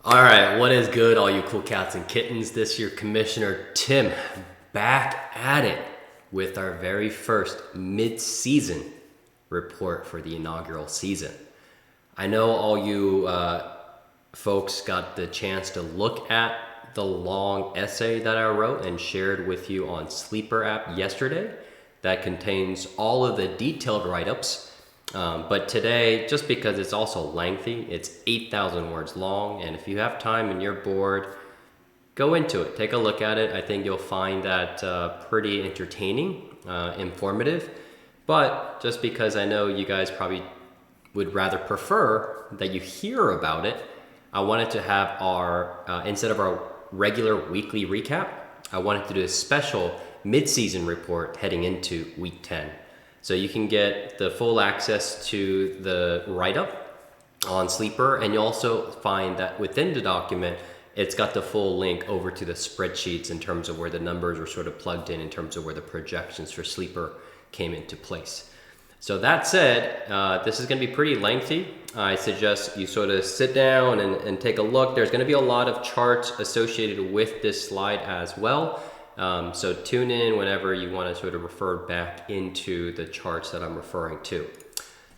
All right, what is good, all you cool cats and kittens? This your Commissioner Tim back at it with our very first mid-season report for the inaugural season. I know all you folks got the chance to look at the long essay that I wrote and shared with you on Sleeper app yesterday that contains all of the detailed write-ups. But today, just because it's also lengthy, it's 8,000 words long, and if you have time and you're bored, go into it. Take a look at it. I think you'll find that pretty entertaining, informative. But just because I know you guys probably would rather prefer that you hear about it, I wanted to have our, instead of our regular weekly recap, I wanted to do a special mid-season report heading into week 10. So you can get the full access to the write-up on Sleeper, and you'll also find that within the document, it's got the full link over to the spreadsheets in terms of where the numbers are sort of plugged in terms of where the projections for Sleeper came into place. So that said, this is going to be pretty lengthy. I suggest you sort of sit down and take a look. There's going to be a lot of charts associated with this slide as well. So tune in whenever you want to sort of refer back into the charts that I'm referring to.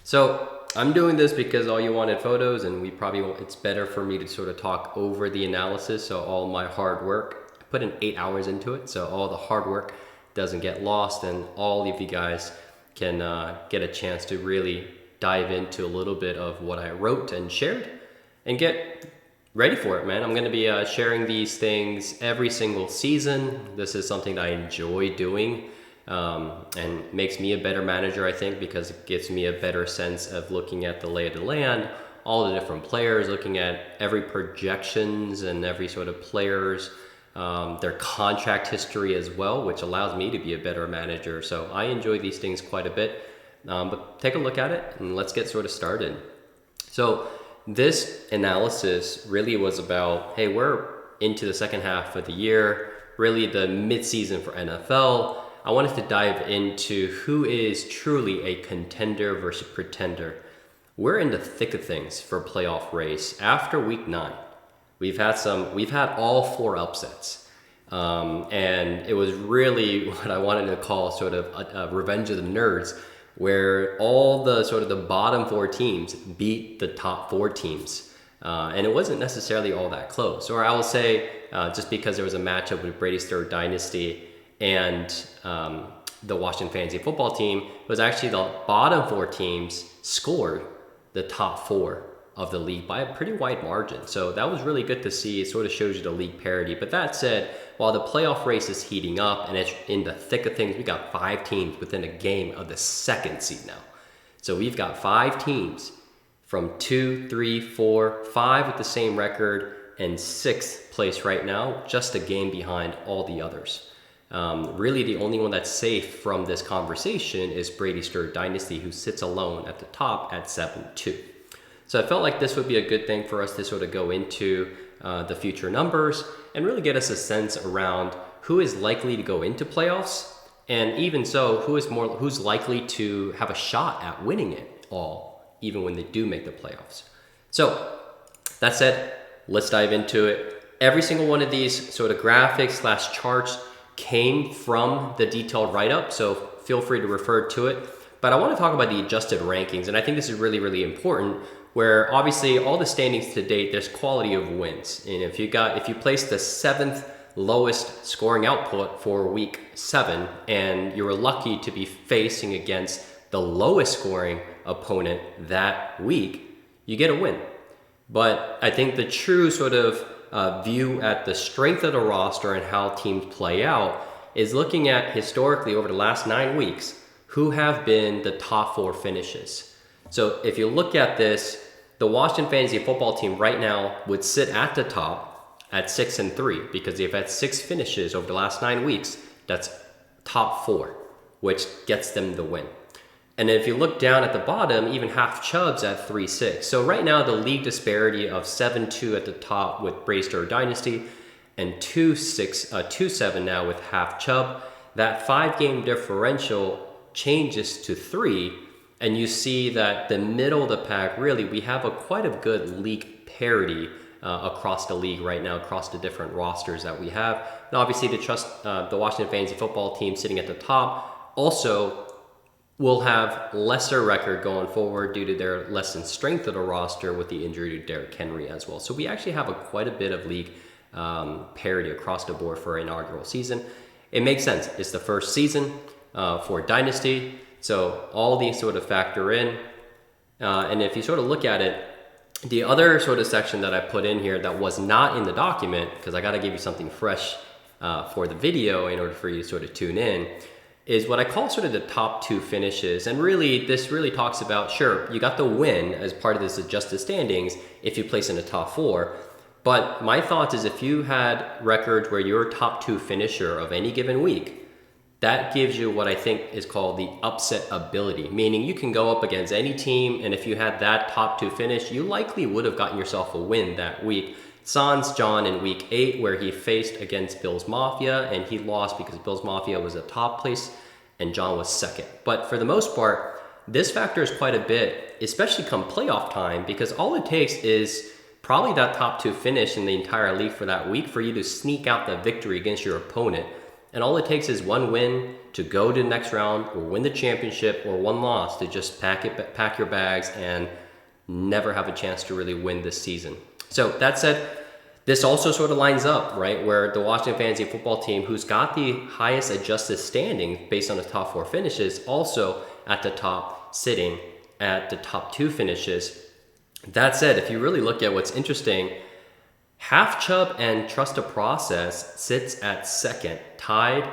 So I'm doing this because all you wanted photos, and it's better for me to sort of talk over the analysis. So all my hard work, I put in 8 hours into it. So all the hard work doesn't get lost, and all of you guys can get a chance to really dive into a little bit of what I wrote and shared and get ready for it, man. I'm going to be sharing these things every single season. This is something that I enjoy doing and makes me a better manager, I think, because it gives me a better sense of looking at the lay of the land, all the different players, looking at every projections and every sort of players, their contract history as well, which allows me to be a better manager. So I enjoy these things quite a bit, but take a look at it and let's get sort of started. So this analysis really was about, hey, we're into the second half of the year, really the mid-season for NFL. I wanted to dive into who is truly a contender versus pretender. We're in the thick of things for playoff race. After week 9, we've had all 4 upsets. And it was really what I wanted to call sort of a revenge of the nerds, where all the sort of the bottom 4 teams beat the top 4 teams. And it wasn't necessarily all that close. Or I will say, just because there was a matchup with Braidstar Dynasty and the Washington Fantasy Football Team, it was actually the bottom 4 teams scored the top 4 of the league by a pretty wide margin. So that was really good to see. It sort of shows you the league parity. But that said, while the playoff race is heating up and it's in the thick of things, we got 5 teams within a game of the 2nd seed now. So we've got 5 teams from 2, 3, 4, 5 with the same record and 6th place right now, just a game behind all the others. Really the only one that's safe from this conversation is Braidstar Dynasty, who sits alone at the top at 7-2. So I felt like this would be a good thing for us to sort of go into the future numbers and really get us a sense around who is likely to go into playoffs, and even so, who's likely to have a shot at winning it all, even when they do make the playoffs. So that said, let's dive into it. Every single one of these sort of graphics / charts came from the detailed write-up, so feel free to refer to it. But I want to talk about the adjusted rankings, and I think this is really, really important, where obviously all the standings to date, there's quality of wins. And if you place the 7th lowest scoring output for week 7, and you were lucky to be facing against the lowest scoring opponent that week, you get a win. But I think the true sort of view at the strength of the roster and how teams play out is looking at historically over the last 9 weeks, who have been the top 4 finishes. So if you look at this, the Washington Fantasy Football Team right now would sit at the top at 6-3 because they've had 6 finishes over the last 9 weeks. That's top 4, which gets them the win. And then if you look down at the bottom, even half Chubb's at 3-6. So right now the league disparity of 7-2 at the top with Braidstar Dynasty and 2-7 now with half Chubb. That 5-game differential changes to 3, and you see that the middle of the pack, really, we have quite a good league parity across the league right now, across the different rosters that we have. And obviously the Washington Fantasy Football team sitting at the top also will have lesser record going forward due to their lessened strength of the roster with the injury to Derrick Henry as well. So we actually have quite a bit of league parity across the board for our inaugural season. It makes sense. It's the first season for Dynasty, so all these sort of factor in. And if you sort of look at it, the other sort of section that I put in here that was not in the document, because I got to give you something fresh for the video in order for you to sort of tune in, is what I call sort of the top 2 finishes. And really, this really talks about, sure, you got the win as part of this adjusted standings if you place in the top 4. But my thoughts is if you had records where you're top 2 finisher of any given week, that gives you what I think is called the upset ability, meaning you can go up against any team, and if you had that top 2 finish, you likely would have gotten yourself a win that week. Sans John in week 8, where he faced against Bills Mafia, and he lost because Bills Mafia was a top place and John was second. But for the most part, this factors quite a bit, especially come playoff time, because all it takes is probably that top 2 finish in the entire league for that week for you to sneak out the victory against your opponent. And all it takes is one win to go to the next round or win the championship, or one loss to just pack your bags and never have a chance to really win this season. So that said, this also sort of lines up, right, where the Washington Fantasy Football team, who's got the highest adjusted standing based on the top 4 finishes, also at the top, sitting at the top 2 finishes. That said, if you really look at what's interesting, Half Chubb and Trust the Process sits at second, tied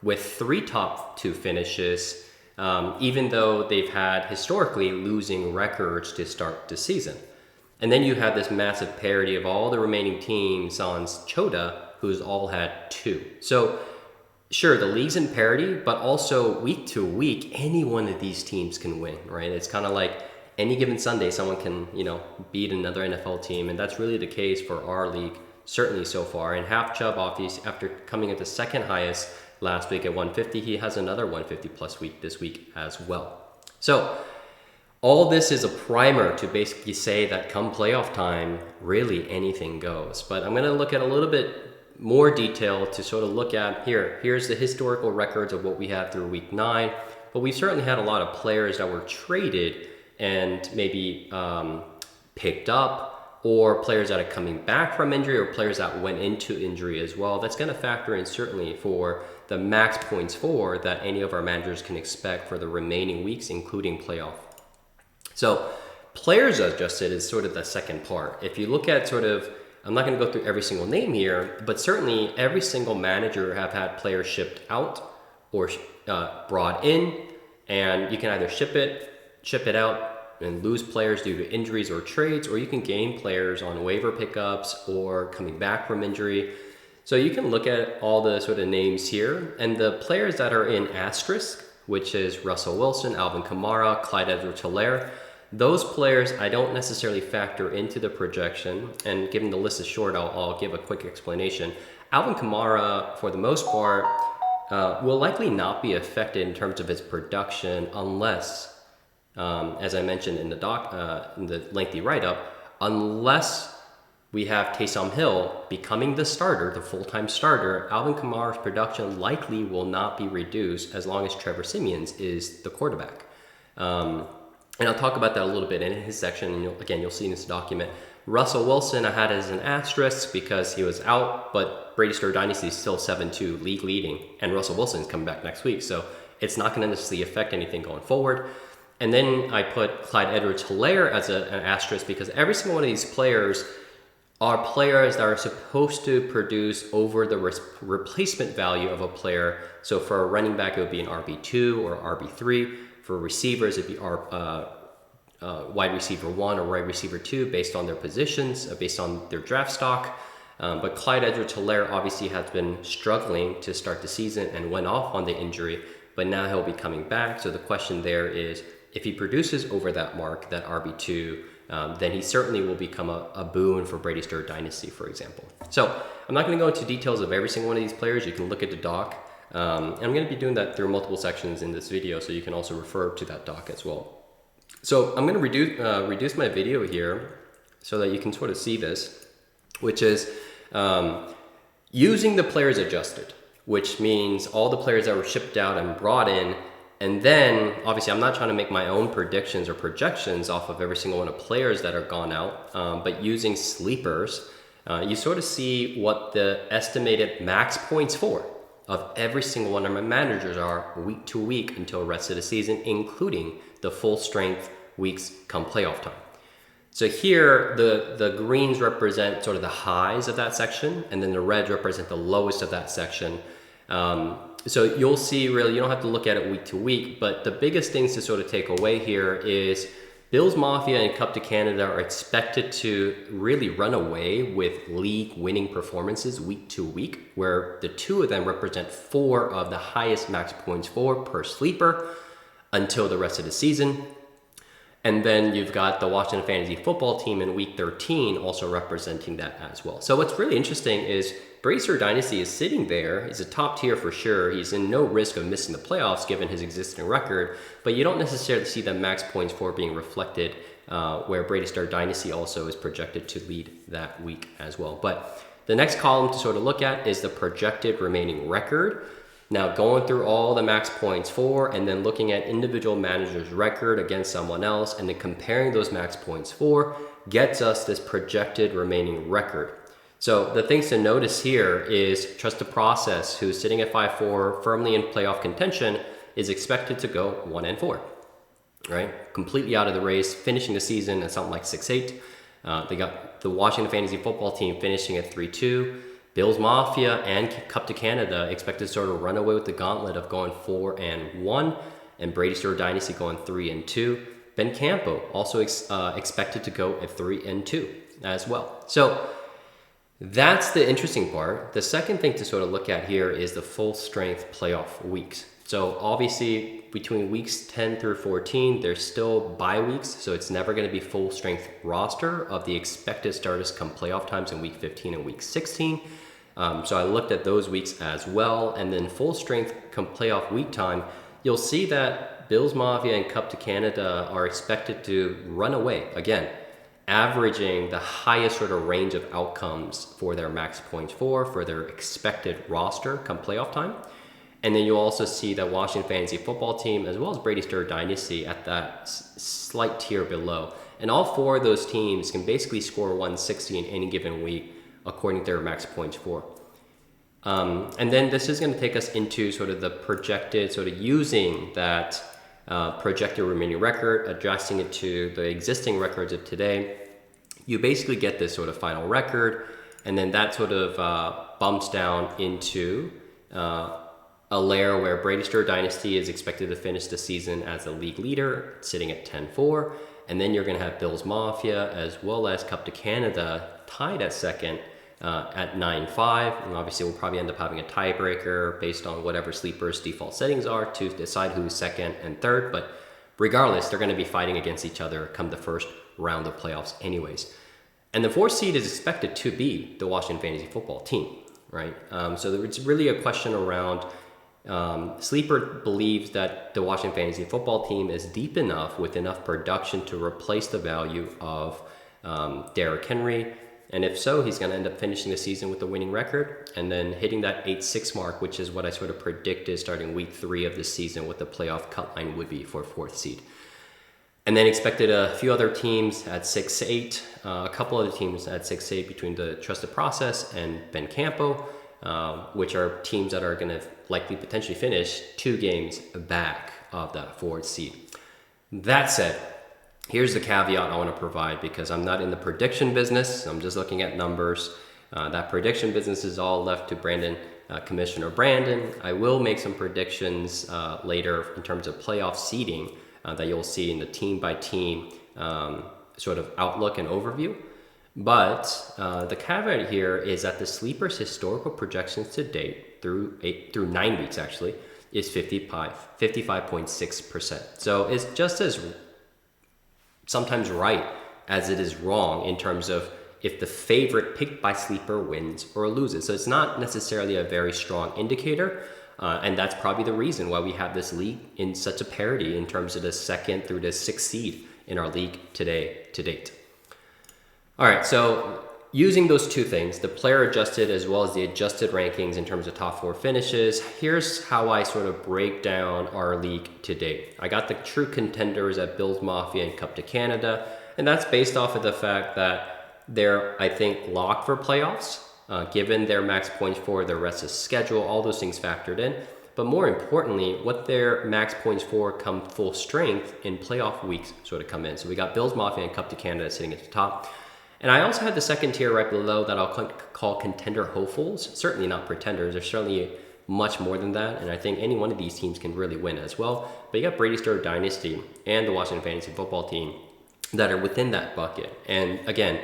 with 3 top 2 finishes, even though they've had historically losing records to start the season. And then you have this massive parity of all the remaining teams on Chota, who's all had 2. So sure, the league's in parity, but also week to week, any one of these teams can win, right? It's kind of like any given Sunday, someone can, beat another NFL team. And that's really the case for our league, certainly so far. And Half Chubb, obviously, after coming at the second highest last week at 150, he has another 150 plus week this week as well. So all this is a primer to basically say that come playoff time, really anything goes. But I'm going to look at a little bit more detail to sort of look at here's the historical records of what we had through week 9. But we certainly had a lot of players that were traded and maybe picked up, or players that are coming back from injury, or players that went into injury as well. That's going to factor in certainly for the max points for that any of our managers can expect for the remaining weeks, including playoff. So players adjusted is sort of the second part. If you look at I'm not going to go through every single name here, but certainly every single manager have had players shipped out or brought in, and you can either ship it out and lose players due to injuries or trades, or you can gain players on waiver pickups or coming back from injury. So you can look at all the sort of names here, and the players that are in asterisk, which is Russell Wilson, Alvin Kamara, Clyde Edwards-Helaire. Those players I don't necessarily factor into the projection, and given the list is short, I'll give a quick explanation. Alvin Kamara, for the most part, will likely not be affected in terms of his production unless, as I mentioned in the lengthy write-up, unless we have Taysom Hill becoming the starter, the full-time starter, Alvin Kamara's production likely will not be reduced as long as Trevor Siemians is the quarterback. And I'll talk about that a little bit in his section, and you'll see in this document. Russell Wilson I had as an asterisk because he was out, but Braidstar Dynasty is still 7-2 league leading, and Russell Wilson is coming back next week, so it's not going to necessarily affect anything going forward. And then I put Clyde Edwards-Helaire as an asterisk because every single one of these players are players that are supposed to produce over the replacement value of a player. So for a running back, it would be an RB2 or RB3. For receivers, it'd be wide receiver 1 or wide receiver 2 based on their positions, based on their draft stock. But Clyde Edwards-Helaire obviously has been struggling to start the season and went off on the injury, but now he'll be coming back. So the question there is, if he produces over that mark, that RB2, then he certainly will become a boon for Braidstar Dynasty, for example. So I'm not going to go into details of every single one of these players. You can look at the doc. And I'm going to be doing that through multiple sections in this video, so you can also refer to that doc as well. So I'm going to reduce my video here so that you can sort of see this. which is using the players adjusted, which means all the players that were shipped out and brought in. And then, obviously, I'm not trying to make my own predictions or projections off of every single one of players that are gone out, but using sleepers, you sort of see what the estimated max points for of every single one of my managers are week to week until the rest of the season, including the full strength weeks come playoff time. So here, the greens represent sort of the highs of that section, and then the reds represent the lowest of that section. So you'll see, really, you don't have to look at it week to week, but the biggest things to sort of take away here is Bills Mafia and Cup to Canada are expected to really run away with league winning performances week to week, where the two of them represent 4 of the highest max points for per sleeper until the rest of the season. And then you've got the Washington Fantasy Football Team in week 13 also representing that as well. So what's really interesting is Braidstar Dynasty is sitting there. He's a top tier for sure. He's in no risk of missing the playoffs given his existing record, but you don't necessarily see the max points for being reflected where Braidstar Dynasty also is projected to lead that week as well. But the next column to sort of look at is the projected remaining record. Now, going through all the max points for and then looking at individual managers' record against someone else and then comparing those max points for gets us this projected remaining record. So the things to notice here is Trust the Process, who's sitting at 5-4, firmly in playoff contention, is expected to go 1-4, right? Completely out of the race, finishing the season at something like 6-8. They got the Washington Fantasy Football Team finishing at 3-2. Bills Mafia and Cup to Canada expected to sort of run away with the gauntlet of going 4-1, and Braidstar Dynasty going 3-2. Bencampo also expected to go at 3-2 as well. So that's the interesting part. The second thing to sort of look at here is the full strength playoff weeks. So obviously between weeks 10 through 14, there's still bye weeks. So it's never going to be full strength roster of the expected starters come playoff times in week 15 and week 16. So I looked at those weeks as well. And then full strength come playoff week time, you'll see that Bills Mafia and Cup to Canada are expected to run away again, averaging the highest sort of range of outcomes for their max points for their expected roster come playoff time. And then you'll also see that Washington Fantasy Football Team as well as Braidstar Dynasty at that slight tier below. And all 4 of those teams can basically score 160 in any given week according to their max points for. And then this is going to take us into sort of the projected, sort of using that projected remaining record, adjusting it to the existing records of today. You basically get this sort of final record, and then that sort of bumps down into a layer where Braidstar Dynasty is expected to finish the season as a league leader, sitting at 10-4. And then you're going to have Bills Mafia as well as Cup to Canada tied at second at 9-5. And obviously we'll probably end up having a tiebreaker based on whatever sleepers default settings are to decide who's second and third. But regardless, they're going to be fighting against each other come the first round of playoffs anyways. And the 4th seed is expected to be the Washington Fantasy Football Team, right? So it's really a question around Sleeper believes that the Washington Fantasy Football Team is deep enough with enough production to replace the value of Derrick Henry. And if so, he's going to end up finishing the season with a winning record and then hitting that 8-6 mark, which is what I sort of predicted starting week 3 of the season, what the playoff cut line would be for 4th seed. And then expected a few other teams at 6-8, a couple other teams at 6-8 between the Trust the Process and Bencampo, which are teams that are going to likely potentially finish 2 games back of that 4th seed. That said, here's the caveat I want to provide because I'm not in the prediction business. I'm just looking at numbers. That prediction business is all left to Commissioner Brandon. I will make some predictions later in terms of playoff seeding that you'll see in the team by team sort of outlook and overview. But the caveat here is that the sleepers' historical projections to date through 9 weeks actually is 55.6%. So it's just as sometimes right as it is wrong in terms of if the favorite picked by sleeper wins or loses. So it's not necessarily a very strong indicator. And that's probably the reason why we have this league in such a parity in terms of the 2nd through the 6th seed in our league today to date. All right, so using those two things, the player adjusted as well as the adjusted rankings in terms of top 4 finishes, here's how I sort of break down our league to date. I got the true contenders at Bills Mafia and Cup to Canada, and that's based off of the fact that they're, I think, locked for playoffs, given their max points for their rest of schedule, all those things factored in. But more importantly, what their max points for come full strength in playoff weeks sort of come in. So we got Bills Mafia and Cup to Canada sitting at the top. And I also had the second tier right below that I'll call contender hopefuls. Certainly not pretenders. There's certainly much more than that. And I think any one of these teams can really win as well. But you got Braidstar Dynasty and the Washington Fantasy Football Team that are within that bucket. And again,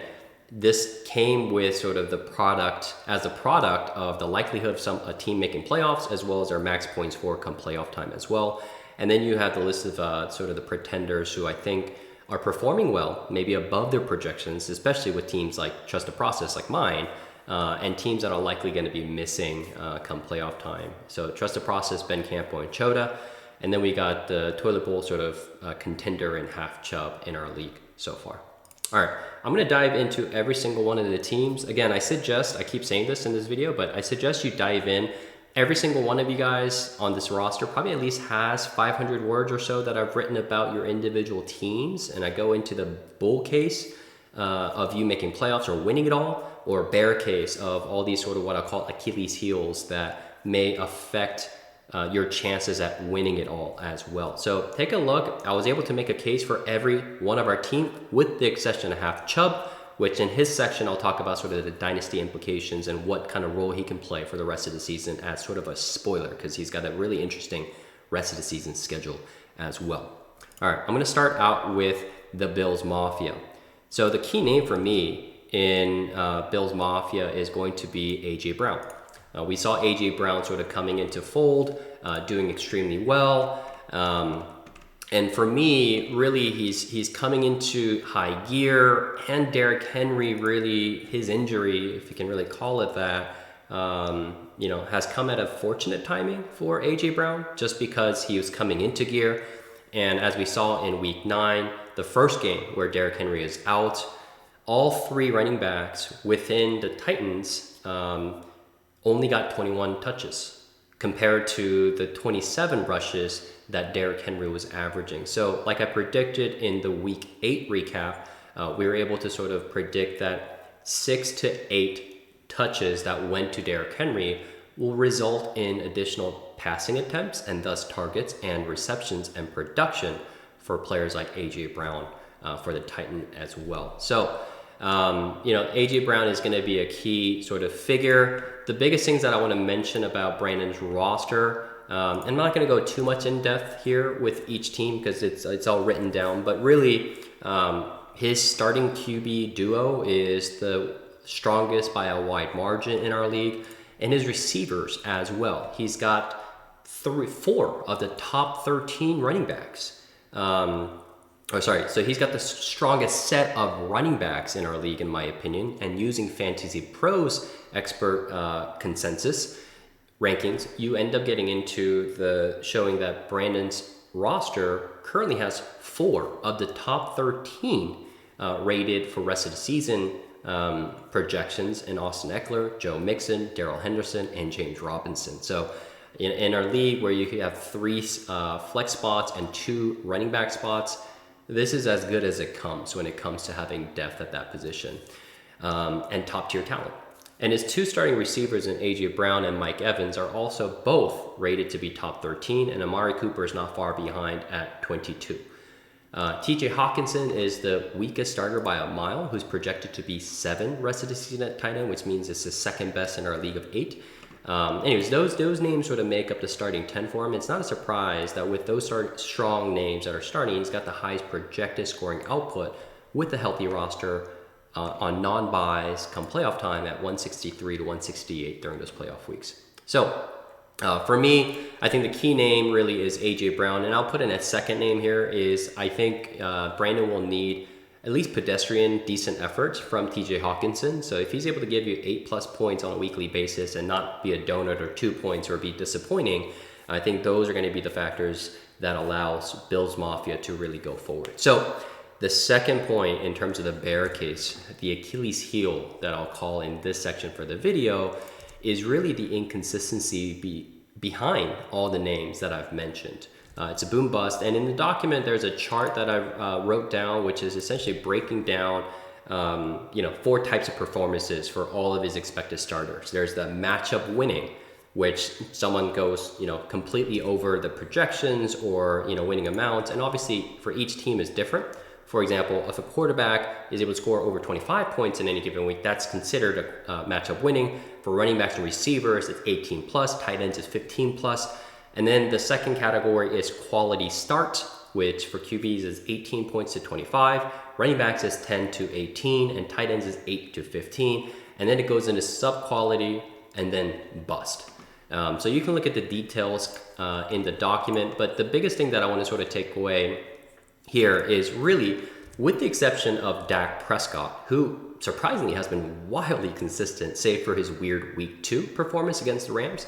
this came with sort of the product as a product of the likelihood of a team making playoffs, as well as their max points for come playoff time as well. And then you have the list of sort of the pretenders who I think are performing well, maybe above their projections, especially with teams like Trust the Process like mine, and teams that are likely going to be missing come playoff time. So Trust the Process, Bencampo, and Chota. And then we got the Toilet Bowl sort of contender and half Chubb in our league so far. All right, I'm going to dive into every single one of the teams. Again, I keep saying this in this video, but I suggest you dive in. Every single one of you guys on this roster probably at least has 500 words or so that I've written about your individual teams. And I go into the bull case of you making playoffs or winning it all, or bear case of all these sort of what I call Achilles heels that may affect your chances at winning it all as well. So take a look. I was able to make a case for every one of our team with the exception of half Chubb, which in his section, I'll talk about sort of the dynasty implications and what kind of role he can play for the rest of the season as sort of a spoiler, because he's got a really interesting rest of the season schedule as well. All right, I'm going to start out with the Bills Mafia. So the key name for me in Bills Mafia is going to be A.J. Brown. We saw A.J. Brown sort of coming into fold, doing extremely well. And for me, really, he's coming into high gear, and Derrick Henry, really, his injury, if you can really call it that, has come at a fortunate timing for A.J. Brown, just because he was coming into gear. And as we saw in week 9, the first game where Derrick Henry is out, all 3 running backs within the Titans only got 21 touches compared to the 27 rushes that Derrick Henry was averaging. So like I predicted in the week 8 recap, we were able to sort of predict that 6 to 8 touches that went to Derrick Henry will result in additional passing attempts and thus targets and receptions and production for players like A.J. Brown for the Titan as well. So, A.J. Brown is going to be a key sort of figure. The biggest things that I want to mention about Brandon's roster, I'm not going to go too much in depth here with each team because it's all written down, but really his starting QB duo is the strongest by a wide margin in our league, and his receivers as well. He's got 4 of the top 13 running backs. So he's got the strongest set of running backs in our league, in my opinion, and using Fantasy Pros expert consensus rankings, you end up getting into the showing that Brandon's roster currently has 4 of the top 13 rated for rest of the season projections in Austin Eckler, Joe Mixon, Darrell Henderson, and James Robinson. So in our league where you have 3 flex spots and 2 running back spots, this is as good as it comes when it comes to having depth at that position and top tier talent. And his 2 starting receivers in A.J. Brown and Mike Evans are also both rated to be top 13, and Amari Cooper is not far behind at 22. T.J. Hawkinson is the weakest starter by a mile, who's projected to be 7 rest of the season at tight end, which means it's the second best in our league of 8. Anyways, those names sort of make up the starting 10 for him. It's not a surprise that with those strong names that are starting, he's got the highest projected scoring output with a healthy roster on non-buys come playoff time at 163 to 168 during those playoff weeks. So for me, I think the key name really is A.J. Brown, and I'll put in a second name here is I think Brandon will need at least pedestrian decent efforts from T.J. Hawkinson. So if he's able to give you 8+ points on a weekly basis and not be a donut or 2 points or be disappointing, I think those are going to be the factors that allows Bills Mafia to really go forward. So The second point in terms of the bear case, the Achilles heel that I'll call in this section for the video, is really the inconsistency behind all the names that I've mentioned. It's a boom bust, and in the document there's a chart that I wrote down, which is essentially breaking down 4 types of performances for all of his expected starters. There's the matchup winning, which someone goes completely over the projections or winning amounts, and obviously for each team is different. For example, if a quarterback is able to score over 25 points in any given week, that's considered a matchup winning. For running backs and receivers, it's 18 plus, tight ends is 15 plus. And then the second category is quality start, which for QBs is 18 points to 25, running backs is 10 to 18, and tight ends is 8 to 15. And then it goes into sub-quality and then bust. So you can look at the details in the document, but the biggest thing that I want to sort of take away here is really, with the exception of Dak Prescott, who surprisingly has been wildly consistent, save for his weird week 2 performance against the Rams,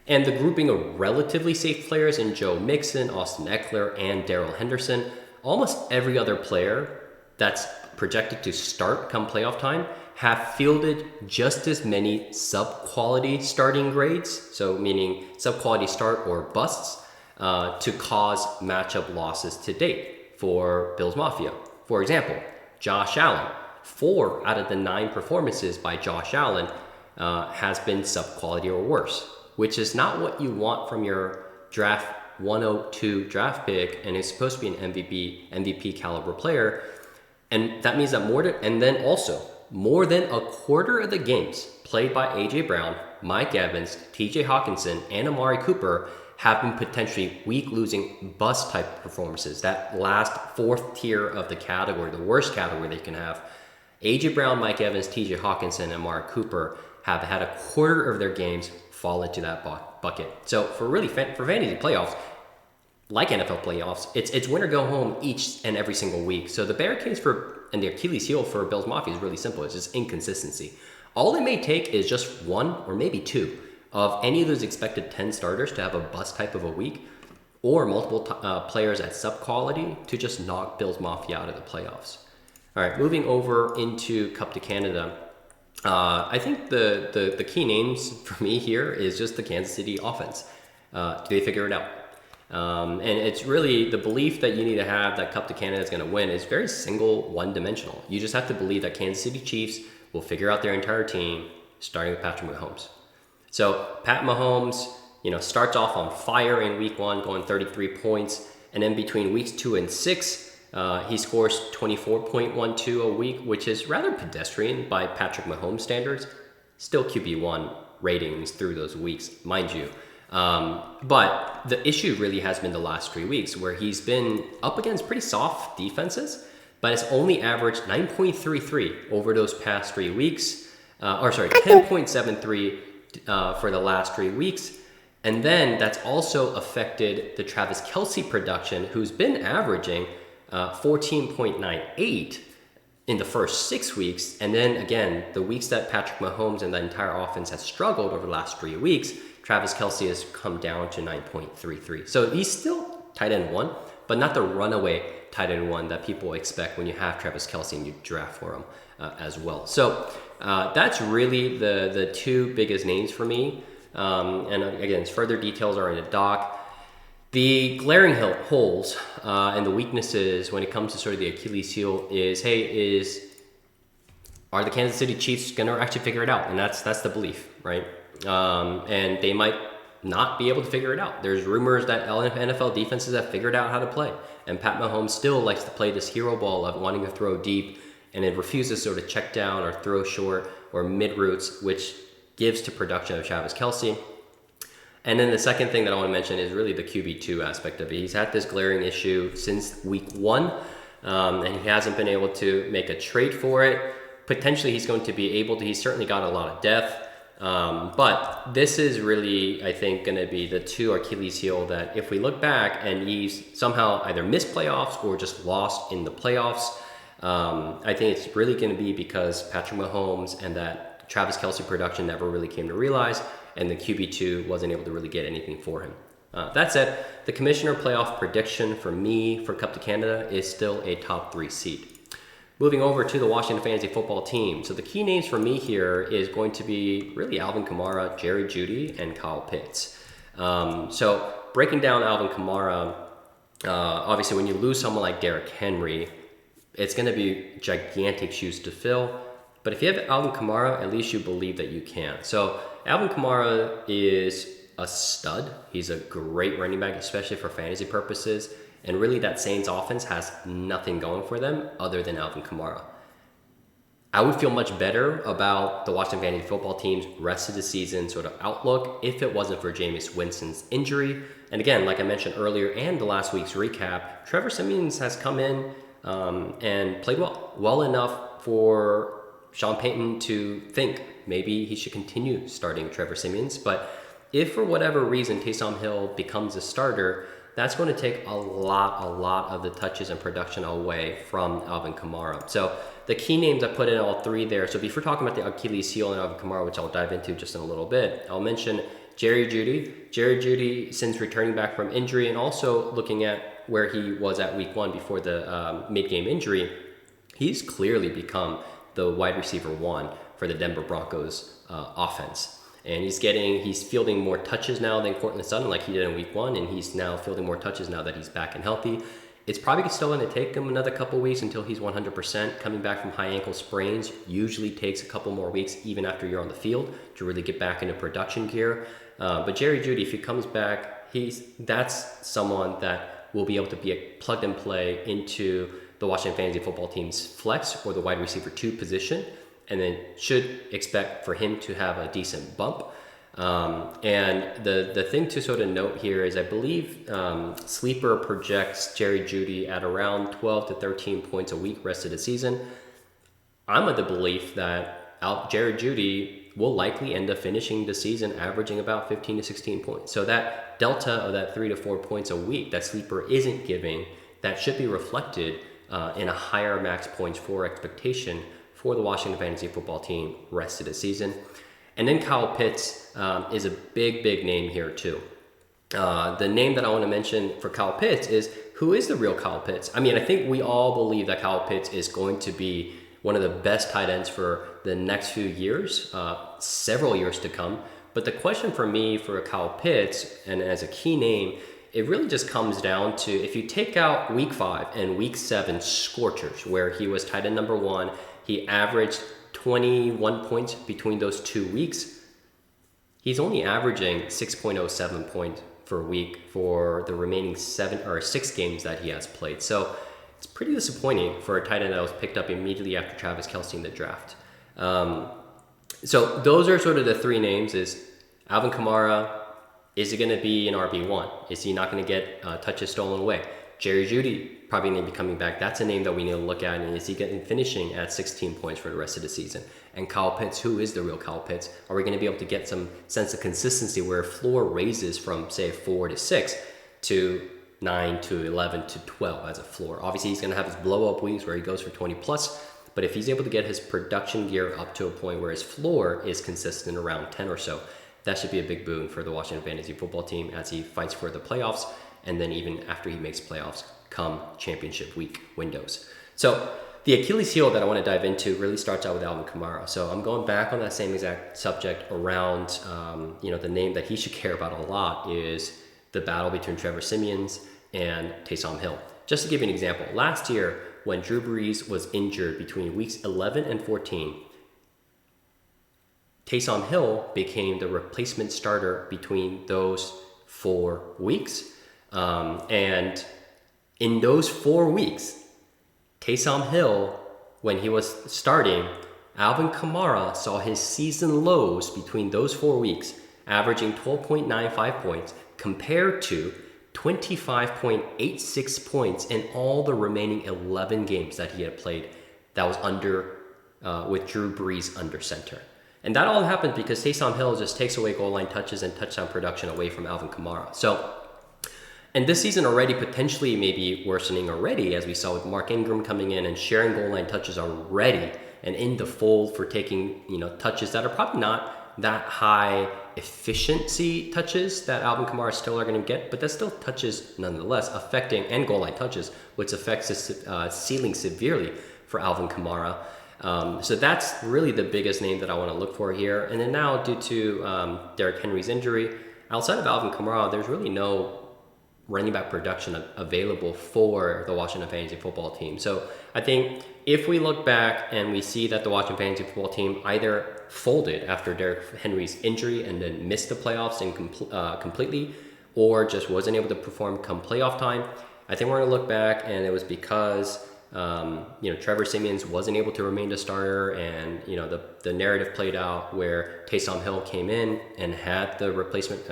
and the grouping of relatively safe players in Joe Mixon, Austin Eckler, and Darrell Henderson, almost every other player that's projected to start come playoff time have fielded just as many sub-quality starting grades, so meaning sub-quality start or busts, to cause matchup losses to date for Bills Mafia. For example, Josh Allen, 4 out of the 9 performances by Josh Allen has been sub-quality or worse, which is not what you want from your draft 102 draft pick, and is supposed to be an MVP caliber player. And that means that more than a quarter of the games played by A.J. Brown, Mike Evans, T.J. Hawkinson, and Amari Cooper have been potentially week-losing bust-type performances. That last 4th tier of the category, the worst category they can have, A.J. Brown, Mike Evans, T.J. Hawkinson, and Amari Cooper have had a quarter of their games fall into that bucket. So for fantasy playoffs, like NFL playoffs, it's win or go home each and every single week. So the bear case and the Achilles heel for Bills Mafia is really simple. It's just inconsistency. All it may take is just 1 or maybe 2 of any of those expected 10 starters to have a bust type of a week, or multiple players at sub-quality to just knock Bills Mafia out of the playoffs. All right, moving over into Cup to Canada. I think the key names for me here is just the Kansas City offense. Do they figure it out? And it's really the belief that you need to have that Cup to Canada is going to win is very single, one-dimensional. You just have to believe that Kansas City Chiefs will figure out their entire team, starting with Patrick Mahomes. So Pat Mahomes, starts off on fire in week 1, going 33 points, and then between weeks 2 and 6, he scores 24.12 a week, which is rather pedestrian by Patrick Mahomes standards. Still QB1 ratings through those weeks, mind you. But the issue really has been the last 3 weeks, where he's been up against pretty soft defenses, but it's only averaged 9.33 over those past 3 weeks. 10.73 for the last 3 weeks. And then that's also affected the Travis Kelce production, who's been averaging 14.98 in the first 6 weeks. And then again, the weeks that Patrick Mahomes and the entire offense has struggled over the last 3 weeks, Travis Kelce has come down to 9.33. So he's still tight end 1, but not the runaway tight end 1 that people expect when you have Travis Kelce and you draft for him as well. So that's really the 2 biggest names for me. And again, further details are in the doc. The glaring holes and the weaknesses when it comes to sort of the Achilles heel are the Kansas City Chiefs going to actually figure it out? And that's the belief, right? And they might not be able to figure it out. There's rumors that NFL defenses have figured out how to play, and Pat Mahomes still likes to play this hero ball of wanting to throw deep, and it refuses to sort of check down or throw short or mid routes, which gives to production of Travis Kelce. And then the second thing that I want to mention is really the QB2 aspect of it. He's had this glaring issue since week 1, and he hasn't been able to make a trade for it. Potentially he's going to be able to. He's certainly got a lot of depth. But this is really, I think, going to be the 2 Achilles heel that if we look back and he's somehow either missed playoffs or just lost in the playoffs, I think it's really going to be because Patrick Mahomes and that Travis Kelce production never really came to realize, and the QB2 wasn't able to really get anything for him. That said, the commissioner playoff prediction for me for Cup to Canada is still a top 3 seed. Moving over to the Washington Fantasy Football team. So the key names for me here is going to be really Alvin Kamara, Jerry Jeudy, and Kyle Pitts. So breaking down Alvin Kamara, obviously when you lose someone like Derrick Henry, it's going to be gigantic shoes to fill. But if you have Alvin Kamara, at least you believe that you can. So Alvin Kamara is a stud. He's a great running back, especially for fantasy purposes. And really that Saints offense has nothing going for them other than Alvin Kamara. I would feel much better about the Washington Fantasy Football team's rest of the season sort of outlook if it wasn't for Jameis Winston's injury. And again, like I mentioned earlier and the last week's recap, Trevor Siemian has come in and played well enough for Sean Payton to think maybe he should continue starting Trevor Siemian. But if for whatever reason Taysom Hill becomes a starter, that's going to take a lot of the touches and production away from Alvin Kamara. So the key names I put in all 3 there. So before talking about the Achilles heel and Alvin Kamara, which I'll dive into just in a little bit, I'll mention Jerry Jeudy. Jerry Jeudy, since returning back from injury and also looking at where he was at week 1 before the mid-game injury, he's clearly become the wide receiver 1 for the Denver Broncos offense. And he's fielding more touches now than Courtland Sutton like he did in week 1, and he's now fielding more touches now that he's back and healthy. It's probably still going to take him another couple weeks until he's 100%. Coming back from high ankle sprains usually takes a couple more weeks even after you're on the field to really get back into production gear. But Jerry Jeudy, if he comes back, that's someone that will be able to be a plug and play into the Washington Fantasy Football team's flex or the wide receiver 2 position. And then should expect for him to have a decent bump. And the thing to sort of note here is I believe Sleeper projects Jerry Jeudy at around 12 to 13 points a week rest of the season. I'm of the belief that Jerry Jeudy will likely end up finishing the season averaging about 15 to 16 points. So that delta of that 3 to 4 points a week that Sleeper isn't giving, that should be reflected in a higher max points for expectation for the Washington Fantasy Football team rest of the season. And then Kyle Pitts is a big name here too. The name that I want to mention for Kyle Pitts is, who is the real Kyle Pitts? I mean, I think we all believe that Kyle Pitts is going to be one of the best tight ends for the next few years, several years to come. But the question for me for Kyle Pitts, and as a key name, it really just comes down to, if you take out week 5 and week 7 scorchers, where he was tight end number 1, he averaged 21 points between those 2 weeks. He's only averaging 6.07 points per week for the remaining 6 games that he has played. So it's pretty disappointing for a tight end that was picked up immediately after Travis Kelce in the draft. So those are sort of the 3 names. Is Alvin Kamara, is he going to be an RB1? Is he not going to get touches stolen away? Jerry Jeudy probably going to be coming back. That's a name that we need to look at. And is he finishing at 16 points for the rest of the season? And Kyle Pitts, who is the real Kyle Pitts? Are we going to be able to get some sense of consistency where floor raises from, say, 4 to 6 to 9 to 11 to 12 as a floor? Obviously, he's going to have his blow-up weeks where he goes for 20 plus. But if he's able to get his production gear up to a point where his floor is consistent around 10 or so, that should be a big boon for the Washington Fantasy Football team as he fights for the playoffs, and then even after he makes playoffs come championship week windows. So the Achilles heel that I want to dive into really starts out with Alvin Kamara. So I'm going back on that same exact subject around, the name that he should care about a lot is the battle between Trevor Siemian and Taysom Hill. Just to give you an example, last year when Drew Brees was injured between weeks 11 and 14, Taysom Hill became the replacement starter between those 4 weeks. And in those 4 weeks, Taysom Hill, when he was starting, Alvin Kamara saw his season lows between those 4 weeks, averaging 12.95 points compared to 25.86 points in all the remaining 11 games that he had played that was with Drew Brees under center. And that all happened because Taysom Hill just takes away goal line touches and touchdown production away from Alvin Kamara. So, and this season already potentially maybe worsening already, as we saw with Mark Ingram coming in and sharing goal line touches already and in the fold for taking touches that are probably not that high efficiency touches that Alvin Kamara still are going to get, but that's still touches nonetheless affecting, and goal line touches, which affects the ceiling severely for Alvin Kamara. So that's really the biggest name that I want to look for here. And then now, due to Derrick Henry's injury, outside of Alvin Kamara, there's really no running back production available for the Washington Fantasy Football Team. So I think if we look back and we see that the Washington Fantasy Football Team either folded after Derrick Henry's injury and then missed the playoffs and completely, or just wasn't able to perform come playoff time, I think we're going to look back and it was because Trevor Siemian wasn't able to remain the starter, and the narrative played out where Taysom Hill came in and had the replacement,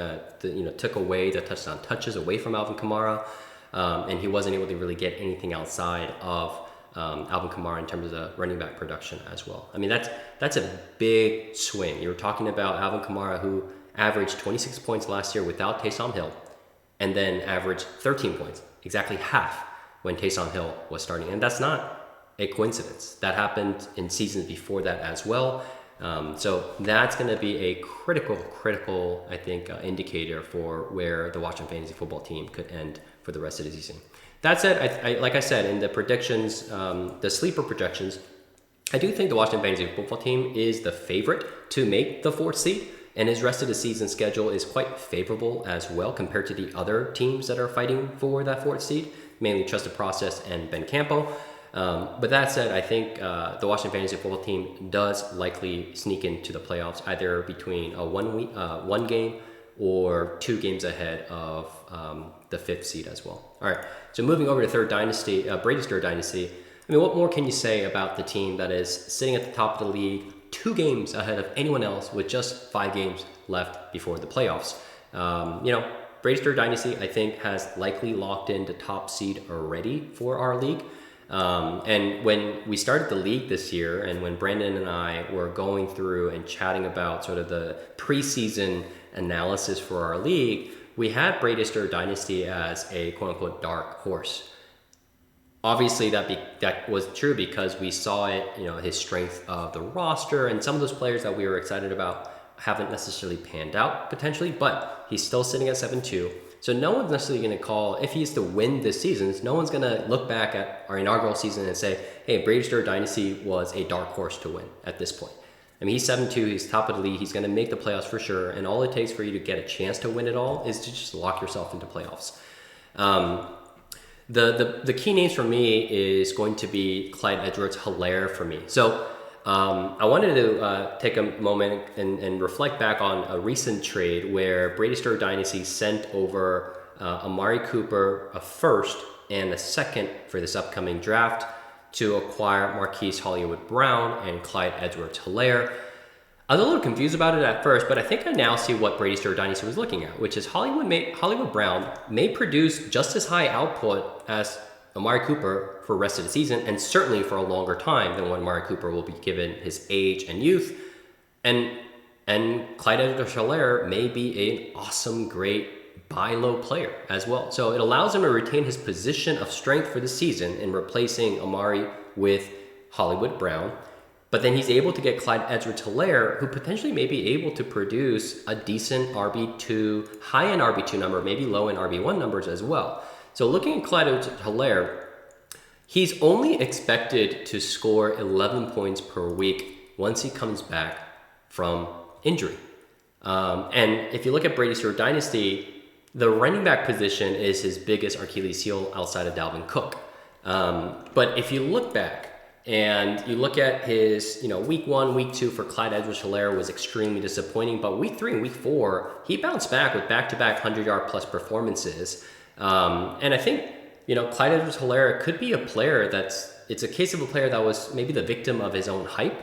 took away the touchdown touches away from Alvin Kamara, and he wasn't able to really get anything outside of Alvin Kamara in terms of the running back production as well. I mean, that's a big swing. You were talking about Alvin Kamara, who averaged 26 points last year without Taysom Hill, and then averaged 13 points, exactly half when Taysom Hill was starting. And that's not a coincidence. That happened in seasons before that as well. So that's going to be a critical, I think, indicator for where the Washington Fantasy Football Team could end for the rest of the season. That said, I like I said, in the predictions, the sleeper projections, I do think the Washington Fantasy Football Team is the favorite to make the 4th seed. And his rest of the season schedule is quite favorable as well compared to the other teams that are fighting for that 4th seed, mainly Trusted Process and Bencampo. But that said, I think the Washington Fantasy Football Team does likely sneak into the playoffs, either between a one game or 2 games ahead of the 5th seed as well. All right, so moving over to third dynasty, Braidstar dynasty. I mean, what more can you say about the team that is sitting at the top of the league, 2 games ahead of anyone else with just 5 games left before the playoffs? Braidstar Dynasty, I think, has likely locked in the top seed already for our league. And when we started the league this year, and when Brandon and I were going through and chatting about sort of the preseason analysis for our league, we had Braidstar Dynasty as a quote-unquote dark horse. Obviously, that was true because we saw it, his strength of the roster, and some of those players that we were excited about haven't necessarily panned out potentially, but he's still sitting at 7-2. So no one's necessarily going to call, if he's to win this season, no one's going to look back at our inaugural season and say, hey, Braidstar Dynasty was a dark horse to win at this point. I mean, he's 7-2, he's top of the league, he's going to make the playoffs for sure, and all it takes for you to get a chance to win it all is to just lock yourself into playoffs. The key names for me is going to be Clyde Edwards-Helaire for me. So I wanted to take a moment and reflect back on a recent trade where Braidstar Dynasty sent over Amari Cooper, a 1st and a 2nd for this upcoming draft to acquire Marquise Hollywood Brown and Clyde Edwards-Helaire. I was a little confused about it at first, but I think I now see what Braidstar Dynasty was looking at, which is Hollywood Brown may produce just as high output as Amari Cooper for the rest of the season, and certainly for a longer time than what Amari Cooper will be given his age and youth. And Clyde Edwards-Helaire may be an awesome, great buy low player as well. So it allows him to retain his position of strength for the season in replacing Amari with Hollywood Brown. But then he's able to get Clyde Edwards-Helaire, who potentially may be able to produce a decent RB2, high-end RB2 number, maybe low-end RB1 numbers as well. So looking at Clyde Edwards-Helaire, he's only expected to score 11 points per week once he comes back from injury. And if you look at Braidstar Dynasty, the running back position is his biggest Achilles heel outside of Dalvin Cook. But if you look back, and you look at his, week 1, week 2 for Clyde Edwards-Helaire was extremely disappointing. But week 3 and week 4, he bounced back with back-to-back 100-yard plus performances. And I think, Clyde Edwards-Helaire could be a player it's a case of a player that was maybe the victim of his own hype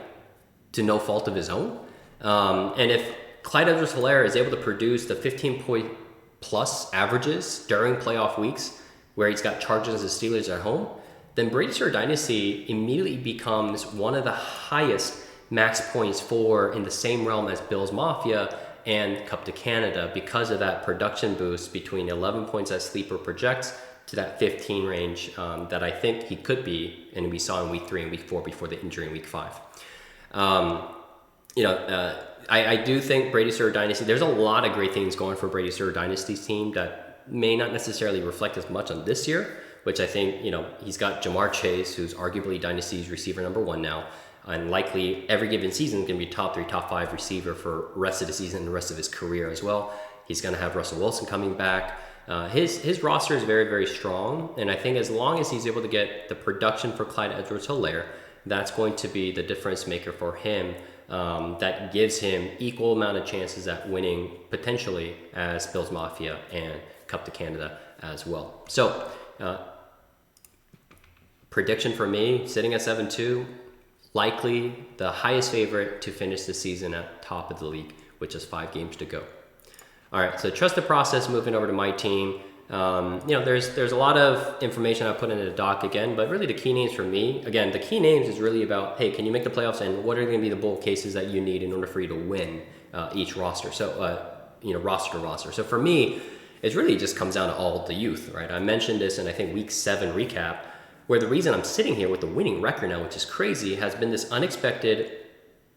to no fault of his own. And if Clyde Edwards-Helaire is able to produce the 15-point plus averages during playoff weeks where he's got Chargers and Steelers at home, then Braidstar Dynasty immediately becomes one of the highest max points for in the same realm as Bills Mafia and Cup to Canada because of that production boost between 11 points that Sleeper projects to that 15 range that I think he could be, and we saw in week 3 and week 4 before the injury in week 5. I do think Braidstar Dynasty, there's a lot of great things going for Braidstar Dynasty's team that may not necessarily reflect as much on this year, which I think, he's got Jamar Chase, who's arguably Dynasty's receiver number 1 now, and likely every given season is going to be top 3, top 5 receiver for rest of the season and the rest of his career as well. He's going to have Russell Wilson coming back. His roster is very, very strong, and I think as long as he's able to get the production for Clyde Edwards-Helaire, that's going to be the difference maker for him. That gives him equal amount of chances at winning potentially as Bills Mafia and Cup to Canada as well. So prediction for me, sitting at 7-2, likely the highest favorite to finish the season at top of the league, which is 5 games to go. All right, so trust the process. Moving over to my team. There's a lot of information I put in the doc again, but really the key names for me, again, the key names is really about, hey, can you make the playoffs, and what are going to be the bold cases that you need in order for you to win each roster? So, roster to roster. So for me, it really just comes down to all the youth, right? I mentioned this in, I think, week 7 recap, where the reason I'm sitting here with the winning record now, which is crazy, has been this unexpected,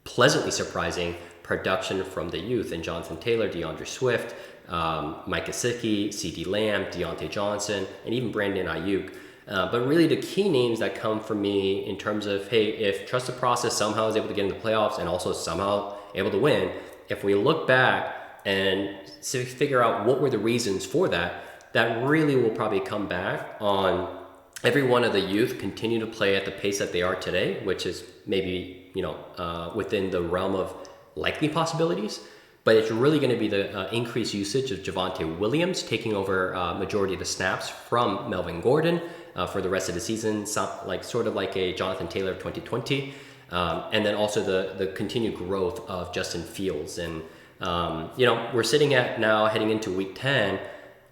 pleasantly surprising production from the youth in Jonathan Taylor, DeAndre Swift, Mike Gesicki, CeeDee Lamb, Deontay Johnson, and even Brandon Ayuk. But really the key names that come from me in terms of, hey, if trust the process somehow is able to get in the playoffs and also somehow able to win, if we look back and figure out what were the reasons for that, that really will probably come back on every one of the youth continue to play at the pace that they are today, which is maybe, within the realm of likely possibilities. But it's really going to be the increased usage of Javonte Williams taking over majority of the snaps from Melvin Gordon for the rest of the season, sort of like a Jonathan Taylor of 2020. And then also the continued growth of Justin Fields. And, we're sitting at now heading into week 10.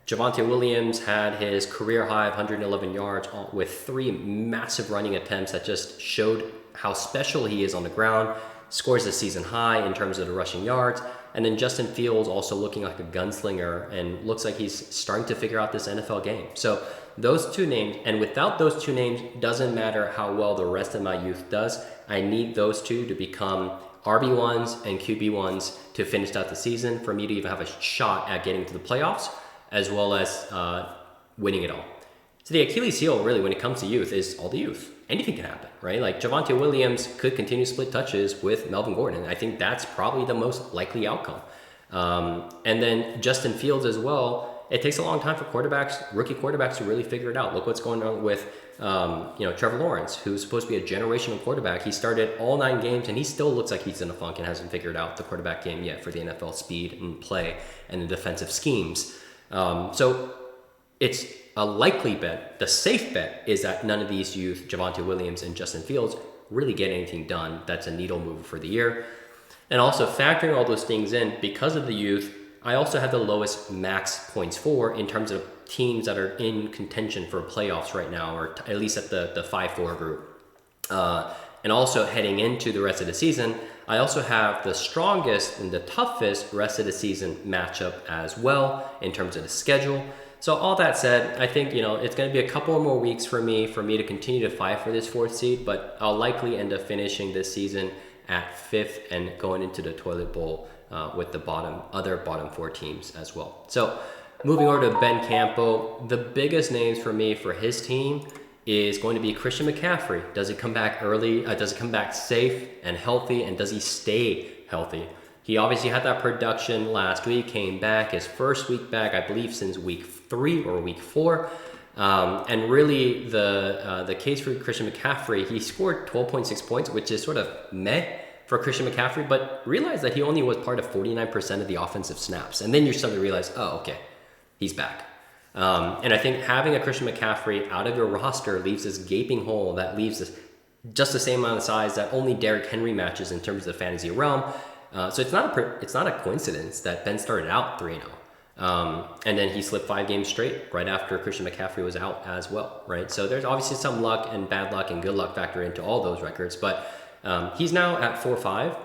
Javonte Williams had his career high of 111 yards with 3 massive running attempts that just showed how special he is on the ground, scores a season high in terms of the rushing yards. And then Justin Fields also looking like a gunslinger and looks like he's starting to figure out this NFL game. So those 2 names, and without those 2 names, doesn't matter how well the rest of my youth does. I need those 2 to become RB1s and QB1s to finish out the season for me to even have a shot at getting to the playoffs, as well as winning it all. So the Achilles heel, really, when it comes to youth, is all the youth. Anything can happen, right? Like Javonte Williams could continue to split touches with Melvin Gordon. I think that's probably the most likely outcome. And then Justin Fields as well. It takes a long time for rookie quarterbacks to really figure it out. Look what's going on with, Trevor Lawrence, who's supposed to be a generational quarterback. He started all 9 games and he still looks like he's in a funk and hasn't figured out the quarterback game yet for the NFL speed and play and the defensive schemes. So it's a likely bet. The safe bet is that none of these youth, Javonte Williams and Justin Fields, really get anything done. That's a needle mover for the year. And also factoring all those things in, because of the youth, I also have the lowest max points for in terms of teams that are in contention for playoffs right now, or at least at the 5-4 group. And also heading into the rest of the season, I also have the strongest and the toughest rest of the season matchup as well in terms of the schedule. So all that said, I think, it's going to be a couple more weeks for me to continue to fight for this 4th seed, but I'll likely end up finishing this season at 5th and going into the toilet bowl with the other bottom 4 teams as well. So moving over to Bencampo, the biggest names for me for his team is going to be Christian McCaffrey. Does he come back early? Does he come back safe and healthy? And does he stay healthy? He obviously had that production last week, came back his first week back, I believe, since week 3 or week 4. And really the case for Christian McCaffrey, he scored 12.6 points, which is sort of meh for Christian McCaffrey, but realize that he only was part of 49% of the offensive snaps. And then you suddenly realize, oh, okay, he's back. And I think having a Christian McCaffrey out of your roster leaves this gaping hole that leaves this just the same amount of size that only Derrick Henry matches in terms of the fantasy realm. So it's not a coincidence that Ben started out 3-0. And then he slipped 5 games straight right after Christian McCaffrey was out as well, right? So there's obviously some luck and bad luck and good luck factor into all those records, but he's now at 4-5,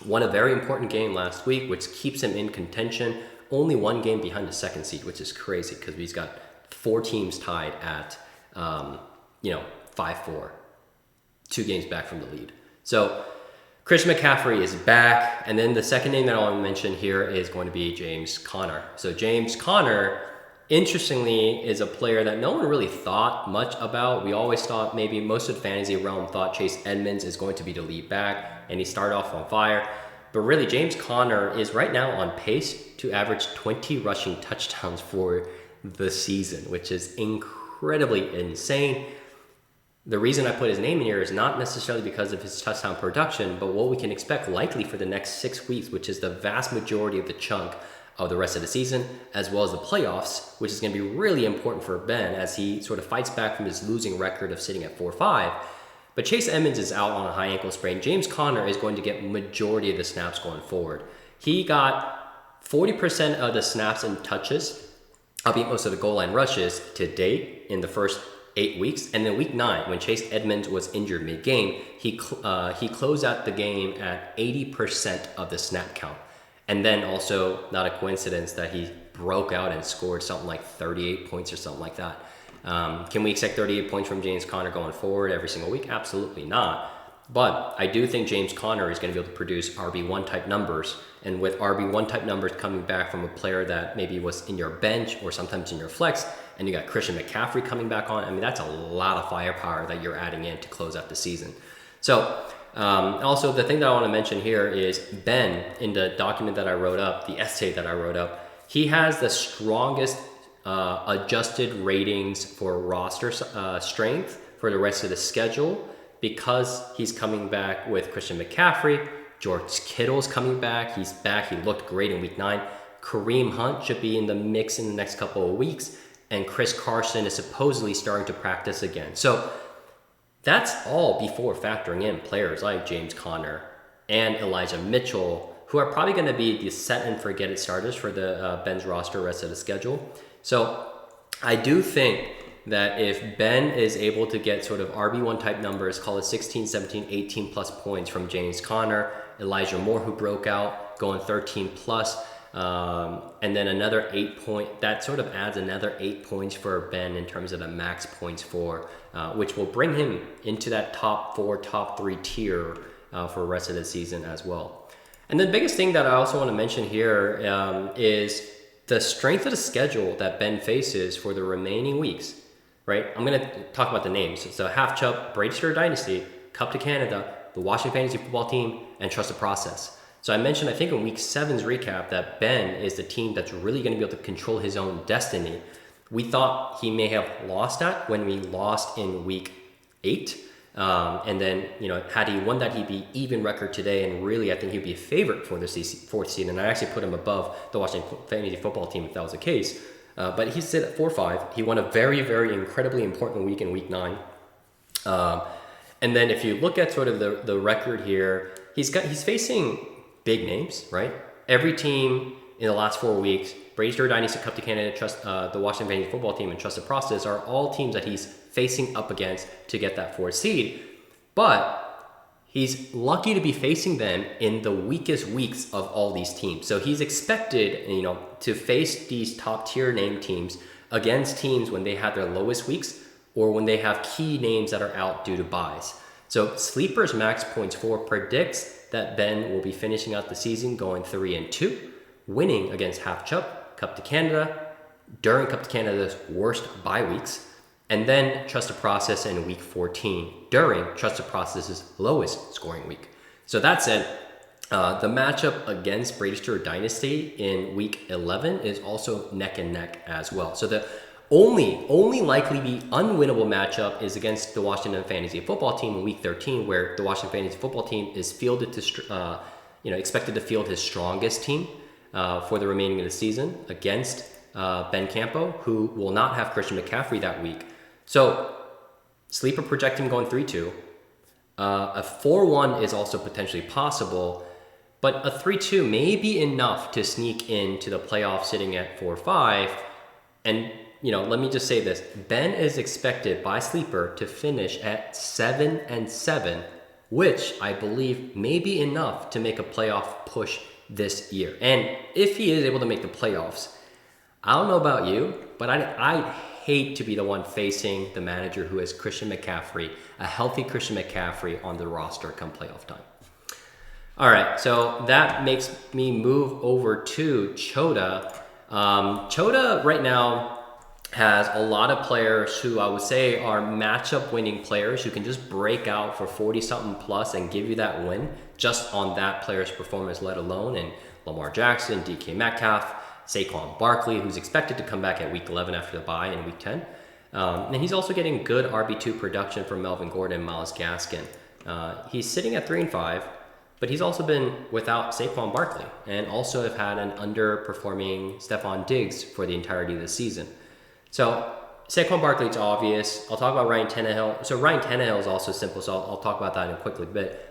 won a very important game last week, which keeps him in contention, only 1 game behind the 2nd seed, which is crazy because he's got 4 teams tied at, 5-4, 2 games back from the lead. So Christian McCaffrey is back. And then the second name that I want to mention here is going to be James Conner. So James Conner, interestingly, is a player that no one really thought much about. We always thought, maybe most of the fantasy realm thought Chase Edmonds is going to be the lead back, and he started off on fire. But really, James Conner is right now on pace to average 20 rushing touchdowns for the season, which is incredibly insane. The reason I put his name in here is not necessarily because of his touchdown production, but what we can expect likely for the next 6 weeks, which is the vast majority of the chunk of the rest of the season, as well as the playoffs, which is going to be really important for Ben as he sort of fights back from his losing record of sitting at 4-5. But Chase Edmonds is out on a high ankle sprain. James Conner is going to get majority of the snaps going forward. He got 40% of the snaps and touches, albeit most of the goal line rushes to date in the first 8 weeks. And then week 9, when Chase Edmonds was injured mid-game, he closed out the game at 80% of the snap count. And then also, not a coincidence that he broke out and scored something like 38 points or something like that. Can we expect 38 points from James Conner going forward every single week? Absolutely not. But I do think James Conner is going to be able to produce RB1 type numbers. And with RB1 type numbers coming back from a player that maybe was in your bench or sometimes in your flex, and you got Christian McCaffrey coming back on, I mean, that's a lot of firepower that you're adding in to close out the season. So also the thing that I want to mention here is Ben, in the document that I wrote up, the essay that I wrote up, he has the strongest adjusted ratings for roster strength for the rest of the schedule because he's coming back with Christian McCaffrey. George Kittle's coming back. He's back. He looked great in week 9. Kareem Hunt should be in the mix in the next couple of weeks. And Chris Carson is supposedly starting to practice again. So that's all before factoring in players like James Conner and Elijah Mitchell, who are probably going to be the set and forget it starters for the Ben's roster rest of the schedule. So I do think that if Ben is able to get sort of RB1 type numbers, call it 16, 17, 18 plus points from James Conner, Elijah Moore, who broke out, going 13 plus, and then another 8 point, that sort of adds another 8 points for Ben in terms of the max points for, which will bring him into that top 4, top 3 tier for the rest of the season as well. And the biggest thing that I also want to mention here is the strength of the schedule that Ben faces for the remaining weeks, right? I'm going to talk about the names. So Half Chubb, Braidstar Dynasty, Cup to Canada, the Washington Fantasy Football Team, and Trust the Process. So I mentioned, I think in week 7's recap, that Ben is the team that's really going to be able to control his own destiny. We thought he may have lost that when we lost in week 8. And then, had he won that, he'd be even record today. And really, I think he'd be a favorite for the 4th seed. And I actually put him above the Washington Fantasy Football Team if that was the case. But he's sit at 4-5. He won a very, very incredibly important week in week 9. And then if you look at sort of the record here, he's facing big names, right? Every team in the last 4 weeks, Braidstar Dynasty, Cup to Canada, the Washington Fantasy Football Team, and Trust the Process are all teams that he's facing up against to get that 4th seed. But he's lucky to be facing them in the weakest weeks of all these teams. So he's expected, to face these top tier name teams against teams when they have their lowest weeks or when they have key names that are out due to buys. So Sleeper's Max Points 4 predicts that Ben will be finishing out the season going 3-2, winning against Half Chubb, Cup to Canada, during Cup to Canada's worst bye weeks, and then Trust the Process in week 14 during Trust the Process's lowest scoring week. So that said, the matchup against Braidstar Dynasty in week 11 is also neck and neck as well. So the only likely be unwinnable matchup is against the Washington Fantasy Football Team in week 13, where the Washington Fantasy Football Team is fielded to, expected to field his strongest team for the remaining of the season against Bencampo, who will not have Christian McCaffrey that week. So Sleeper projecting going 3-2. A 4-1 is also potentially possible, but a 3-2 may be enough to sneak into the playoffs sitting at 4-5. And, let me just say this. Ben is expected by Sleeper to finish at 7-7, which I believe may be enough to make a playoff push this year. And if he is able to make the playoffs, I don't know about you, but I'd hate to be the one facing the manager who has Christian McCaffrey, a healthy Christian McCaffrey on the roster come playoff time. All right, so that makes me move over to Chota. Chota right now has a lot of players who I would say are matchup winning players who can just break out for 40 something plus and give you that win just on that player's performance, let alone in Lamar Jackson, DK Metcalf, Saquon Barkley, who's expected to come back at week 11 after the bye in week 10. And he's also getting good RB2 production from Melvin Gordon and Myles Gaskin. He's sitting at 3-5, but he's also been without Saquon Barkley and also have had an underperforming Stephon Diggs for the entirety of the season. So Saquon Barkley, it's obvious. I'll talk about Ryan Tannehill. So Ryan Tannehill is also simple, so I'll talk about that in quickly. But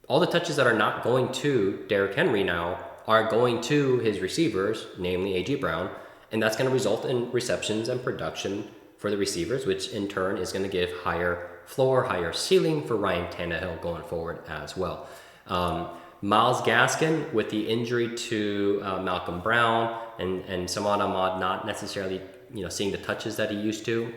all the touches that are not going to Derrick Henry now are going to his receivers, namely A.J. Brown, and that's going to result in receptions and production for the receivers, which in turn is going to give higher floor, higher ceiling for Ryan Tannehill going forward as well. Myles Gaskin, with the injury to Malcolm Brown and Samad Ahmad not necessarily seeing the touches that he used to,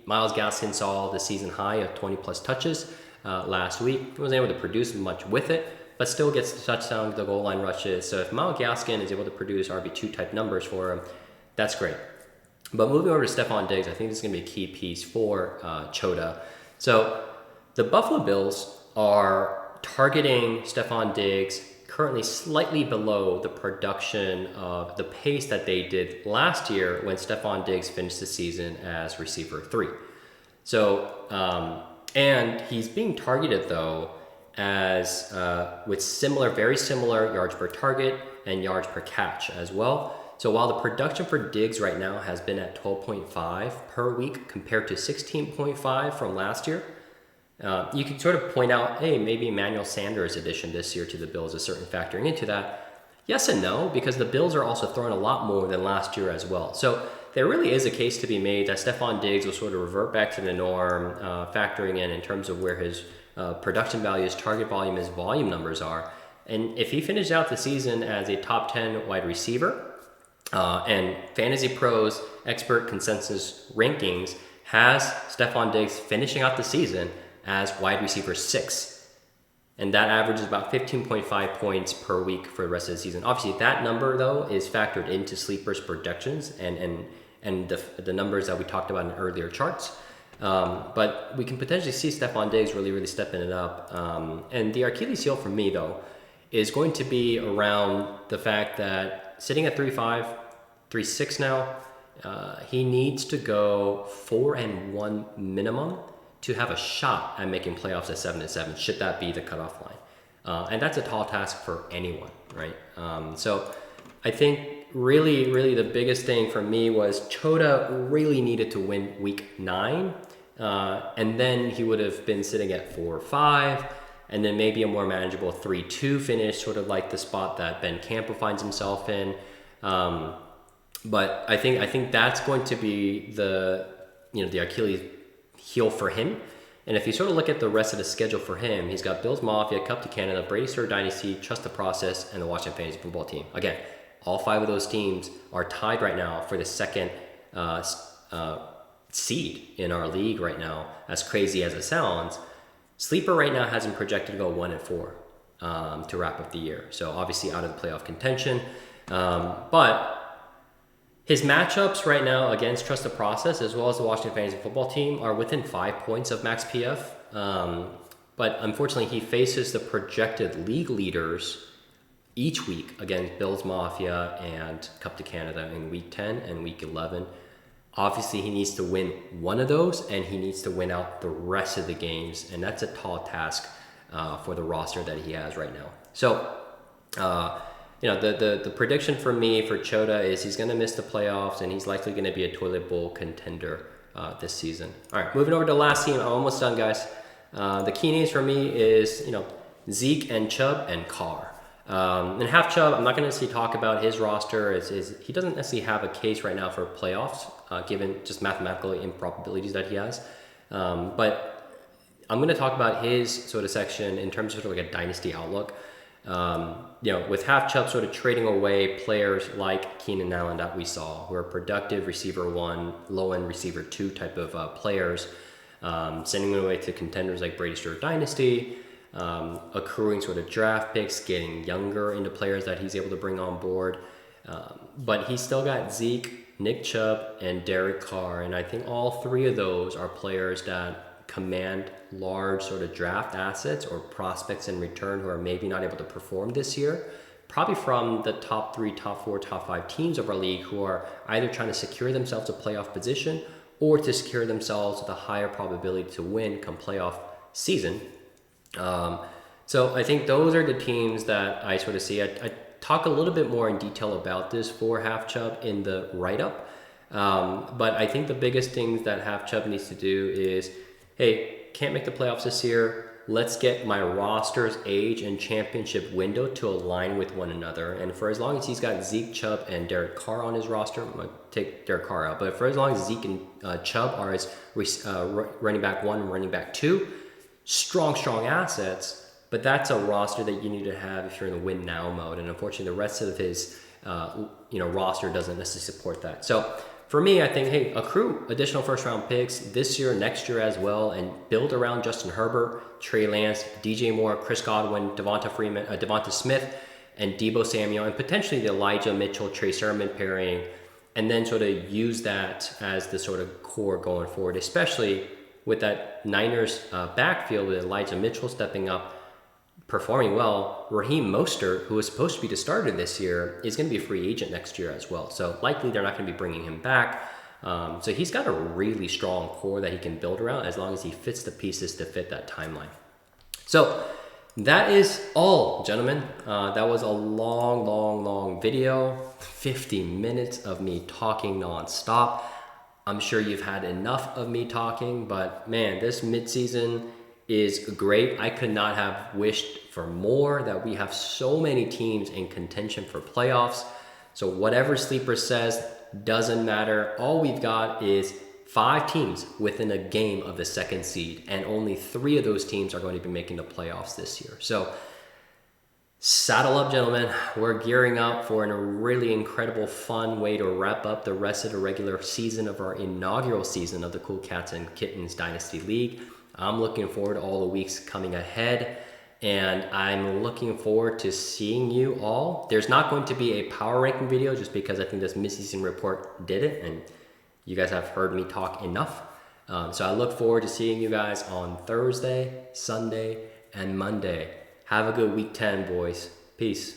Myles Gaskin saw the season high of 20 plus touches last week. He wasn't able to produce much with it, but still gets the touchdown, the goal line rushes. So if Myles Gaskin is able to produce RB2 type numbers for him, that's great. But moving over to Stephon Diggs, I think this is going to be a key piece for Chota. So the Buffalo Bills are targeting Stephon Diggs currently slightly below the production of the pace that they did last year when Stephon Diggs finished the season as receiver 3. So, and he's being targeted though as with very similar yards per target and yards per catch as well. So while the production for Diggs right now has been at 12.5 per week compared to 16.5 from last year, you can sort of point out, hey, maybe Emmanuel Sanders' addition this year to the Bills is certainly factoring into that. Yes and no, because the Bills are also throwing a lot more than last year as well. So there really is a case to be made that Stephon Diggs will sort of revert back to the norm, factoring in terms of where his production value, his target volume, his volume numbers are. And if he finishes out the season as a top 10 wide receiver, and Fantasy Pros expert consensus rankings has Stephon Diggs finishing out the season as wide receiver 6. And that averages about 15.5 points per week for the rest of the season. Obviously, that number, though, is factored into Sleeper's projections and the numbers that we talked about in earlier charts. But we can potentially see Stephon Diggs really stepping it up. And the Achilles heel for me, though, is going to be around the fact that sitting at 3-5, 3-6 now, he needs to go 4-1 minimum to have a shot at making playoffs at 7-7, should that be the cutoff line. And that's a tall task for anyone, right? So I think really the biggest thing for me was Chota really needed to win week 9, and then he would have been sitting at 4-5, and then maybe a more manageable 3-2 finish, sort of like the spot that Bencampo finds himself in. But I think that's going to be the Achilles heel for him. And if you sort of look at the rest of the schedule for him, he's got Bills Mafia, Cup to Canada, Braidstar Dynasty, Trust the Process, and the Washington Fantasy Football Team. Again, all 5 of those teams are tied right now for the second seed in our league right now, as crazy as it sounds. Sleeper right now has him projected to go 1-4 to wrap up the year. So obviously out of the playoff contention. But his matchups right now against Trust the Process as well as the Washington Fantasy Football Team are within 5 points of max PF. But unfortunately, he faces the projected league leaders each week against Bills Mafia and Cup to Canada in week 10 and week 11. Obviously, he needs to win one of those, and he needs to win out the rest of the games, and that's a tall task for the roster that he has right now. So, the prediction for me for Chota is he's going to miss the playoffs, and he's likely going to be a toilet bowl contender this season. All right, moving over to the last team. I'm almost done, guys. The key names for me is Zeke and Chubb and Carr. And half Chubb, I'm not going to necessarily talk about his roster. He doesn't necessarily have a case right now for playoffs, given just mathematical improbabilities that he has. But I'm going to talk about his sort of section in terms of sort of like a dynasty outlook. With half Chubb sort of trading away players like Keenan Allen that we saw, who are productive receiver 1, low end receiver 2 type of players, sending them away to contenders like Braidstar Dynasty. accruing sort of draft picks, getting younger into players that he's able to bring on board. But he's still got Zeke, Nick Chubb, and Derek Carr. And I think all three of those are players that command large sort of draft assets or prospects in return who are maybe not able to perform this year. Probably from the top 3, top 4, top 5 teams of our league who are either trying to secure themselves a playoff position or to secure themselves with a higher probability to win come playoff season. So I think those are the teams that I sort of see. I talk a little bit more in detail about this for Half Chubb in the write-up. But I think the biggest things that Half Chubb needs to do is, hey, can't make the playoffs this year. Let's get my roster's age and championship window to align with one another. And for as long as he's got Zeke, Chubb, and Derek Carr on his roster, I'm going to take Derek Carr out. But for as long as Zeke and Chubb are his running back 1 and running back 2, strong assets. But that's a roster that you need to have if you're in the win now mode. And unfortunately, the rest of his roster doesn't necessarily support that. So for me, I think, hey, accrue additional first-round picks this year, next year as well, and build around Justin Herbert, Trey Lance, DJ Moore, Chris Godwin, Devonta Smith, and Deebo Samuel, and potentially the Elijah Mitchell, Trey Sermon pairing, and then sort of use that as the sort of core going forward, especially with that Niners backfield with Elijah Mitchell stepping up, performing well. Raheem Mostert, who was supposed to be the starter this year, is going to be a free agent next year as well. So likely they're not going to be bringing him back. So he's got a really strong core that he can build around as long as he fits the pieces to fit that timeline. So that is all, gentlemen. That was a long video. 50 minutes of me talking nonstop. I'm sure you've had enough of me talking, but man, this midseason is great. I could not have wished for more, that we have so many teams in contention for playoffs. So whatever Sleeper says doesn't matter. All we've got is 5 teams within a game of the 2nd seed, and only 3 of those teams are going to be making the playoffs this year. So saddle up, gentlemen. We're gearing up for a really incredible, fun way to wrap up the rest of the regular season of our inaugural season of the Cool Cats and Kittens Dynasty League. I'm looking forward to all the weeks coming ahead, and I'm looking forward to seeing you all. There's not going to be a power ranking video just because I think this midseason report did it, and you guys have heard me talk enough. So I look forward to seeing you guys on Thursday, Sunday, and Monday. Have a good week 10, boys. Peace.